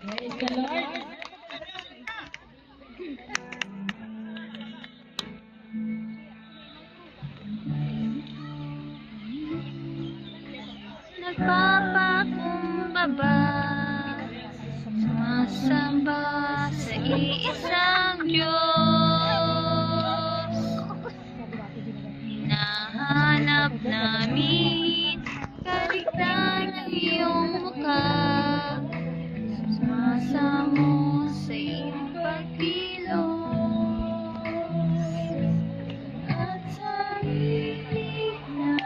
Praise the Lord. Nagpapakumbaba, sumasamba sa iisang Diyos. Hinahanap namin kaligtayan ng iyong mukha. Sumasamo sa iyong pagkilos at sa hiling na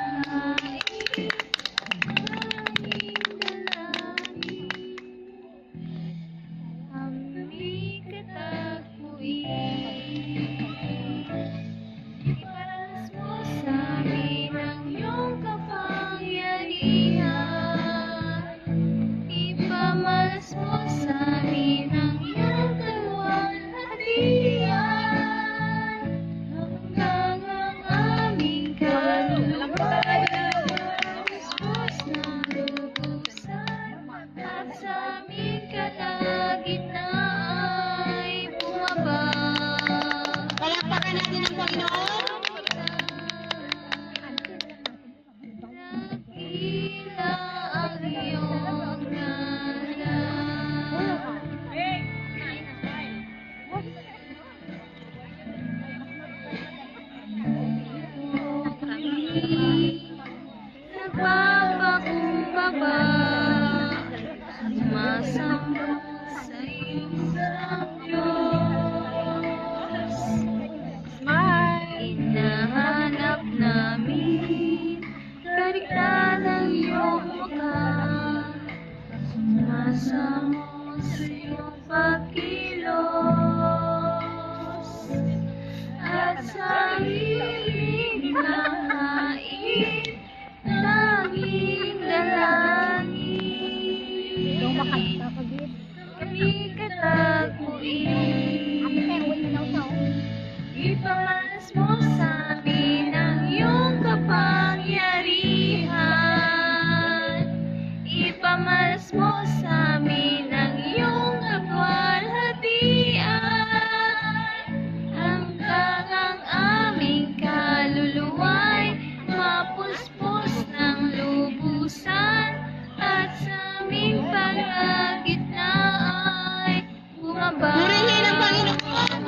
aming katagpuin. Iparas mo sa amin ang iyong kapangyarihan. Ipamalas mo sa amin ang iyong kaluwalhatian. Hanggang ang aming kaluluwa puspos ng lubusan at sa aming kalagitnaan ay bumaba. Palakpakan natin ang Panginoon. Dakila ang iyong ngalan. Kami nagpapakumbaba, sumasamba sa iyong Diyos. Hinahanap namin kaligtayan ng iyong mukha. Sumasamo sa iyong pagkilos at sa hiling ng hain, tanging dalangin. Kami katagpuin. Ipamalas mo sa amin ang iyong kapangyarihan. Ipamalas mo sa amin ang iyong kaluwalhatian. Hanggang ang aming kaluluwa'y mapuspos ng lubusan at sa aming palagitnaan ay bumaba. Purihin ang Panginoon.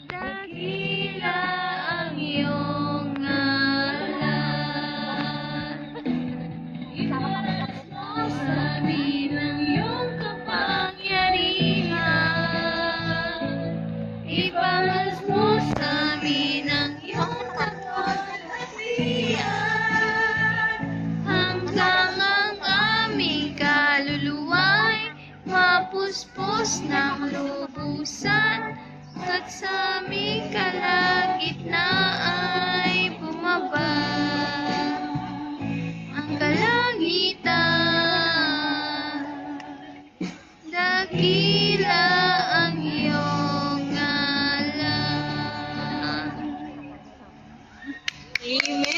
Dakila ang iyong ngalan. Iparas mo sa amin ang iyong kapangyarihan. Ipamalas mo sa amin ang iyong kaluwalhatian. Hanggang ang aming kaluluwa'y mapuspos ng lubusan at sa aming kalagitnaan ay bumaba. Ang kalangitan, dakila ang iyong ngalan. Amen.